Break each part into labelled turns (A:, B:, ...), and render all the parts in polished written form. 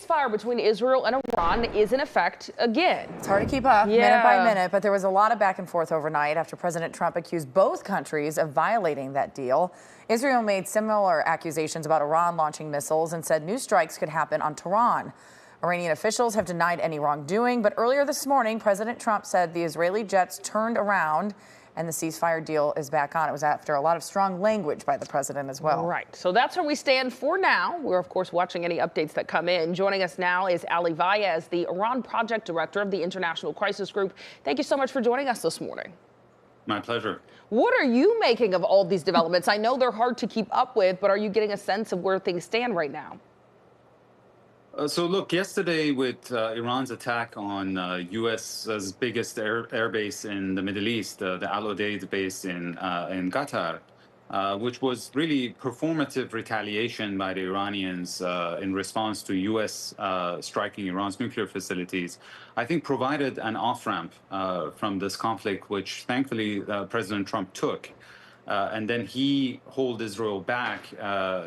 A: ceasefire between Israel and Iran is in effect again.
B: It's hard to keep up minute by minute, but there was a lot of back and forth overnight after President Trump accused both countries of violating that deal. Israel made similar accusations about Iran launching missiles and said new strikes could happen on Tehran. Iranian officials have denied any wrongdoing, but earlier this morning, President Trump said the Israeli jets turned around and the ceasefire deal is back on. It was after a lot of strong language by the president as well.
A: Right. So that's where we stand for now. We're, of course, watching any updates that come in. Joining us now is Vaez, the Iran project director of the International Crisis Group. Thank you so much for joining us this morning.
C: My pleasure.
A: What are you making of all these developments? I know they're hard to keep up with, but are you getting a sense of where things stand right now?
C: So look, yesterday with Iran's attack on U.S.'s biggest air base in the Middle East, the Al Udeid base in Qatar, which was really performative retaliation by the Iranians in response to U.S. striking Iran's nuclear facilities, I think provided an off-ramp from this conflict, which thankfully President Trump took. And then he held Israel back.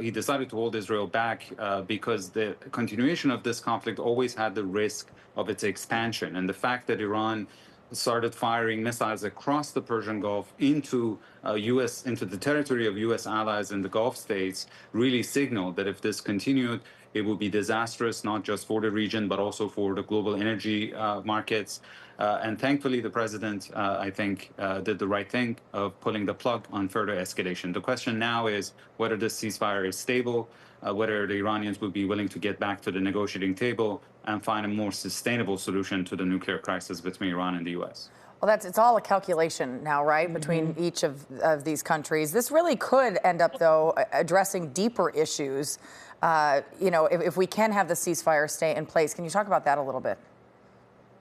C: He decided to hold Israel back because the continuation of this conflict always had the risk of its expansion. And the fact that Iran started firing missiles across the Persian Gulf into the territory of U.S. allies in the Gulf states really signaled that if this continued, it would be disastrous, not just for the region, but also for the global energy markets. And thankfully, the president, I think, did the right thing of pulling the plug on further escalation. The question now is whether this ceasefire is stable, whether the Iranians would be willing to get back to the negotiating table and find a more sustainable solution to the nuclear crisis between Iran and the U.S.
B: Well, it's all a calculation now, right, between each of these countries. This really could end up, though, addressing deeper issues. If we can have the ceasefire stay in place. Can you talk about that a little bit?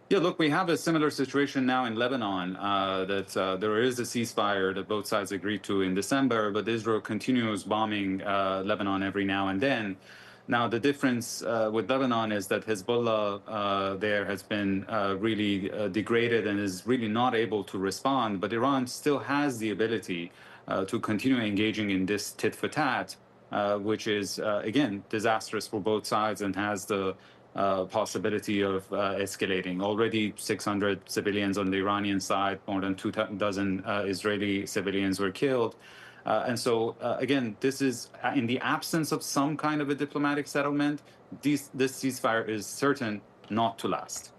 C: Yeah, look, we have a similar situation now in Lebanon, that there is a ceasefire that both sides agreed to in December, but Israel continues bombing Lebanon every now and then. Now, the difference with Lebanon is that Hezbollah there has been really degraded and is really not able to respond, but Iran still has the ability to continue engaging in this tit-for-tat, which is, again, disastrous for both sides and has the possibility of escalating. Already 600 civilians on the Iranian side, more than 24 Israeli civilians were killed. And so, again, this is in the absence of some kind of a diplomatic settlement, this ceasefire is certain not to last.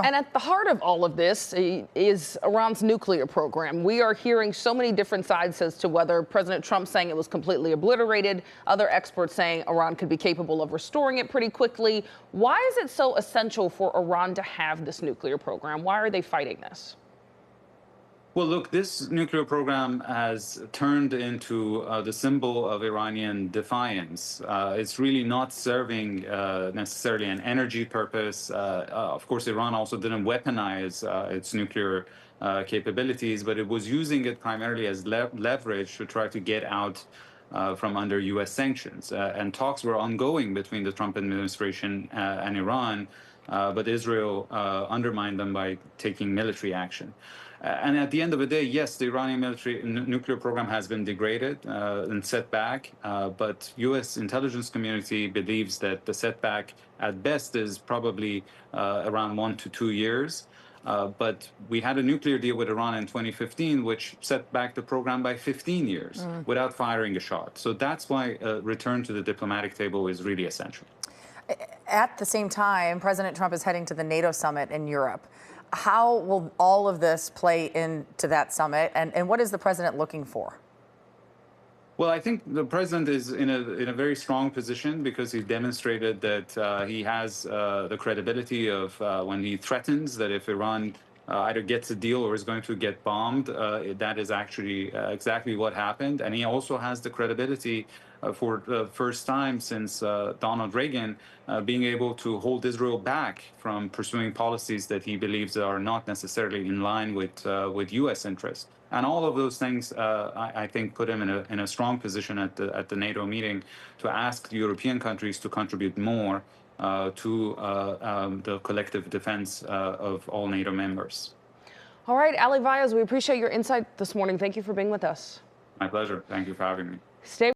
A: And at the heart of all of this is Iran's nuclear program. We are hearing so many different sides as to whether President Trump saying it was completely obliterated, other experts saying Iran could be capable of restoring it pretty quickly. Why is it so essential for Iran to have this nuclear program? Why are they fighting this?
C: Well, look, this nuclear program has turned into the symbol of Iranian defiance. It's really not serving necessarily an energy purpose. Of course, Iran also didn't weaponize its nuclear capabilities, but it was using it primarily as leverage to try to get out from under U.S. sanctions. And talks were ongoing between the Trump administration and Iran, but Israel undermined them by taking military action. And at the end of the day, yes, the Iranian nuclear program has been degraded and set back, but U.S. intelligence community believes that the setback at best is probably around 1 to 2 years. But we had a nuclear deal with Iran in 2015, which set back the program by 15 years without firing a shot. So that's why a return to the diplomatic table is really essential.
B: At the same time, President Trump is heading to the NATO summit in Europe. How will all of this play into that summit, and what is the president looking for?
C: Well, I think the president is in a very strong position because he demonstrated that he has the credibility of when he threatens that if Iran either gets a deal or is going to get bombed, that is actually exactly what happened. And he also has the credibility for the first time since Donald Reagan being able to hold Israel back from pursuing policies that he believes are not necessarily in line with U.S. interests. And all of those things, I think, put him in a strong position at the NATO meeting to ask the European countries to contribute more to the collective defense of all NATO members.
A: All right, Vaez, we appreciate your insight this morning. Thank you for being with us.
C: My pleasure. Thank you for having me.
A: Stay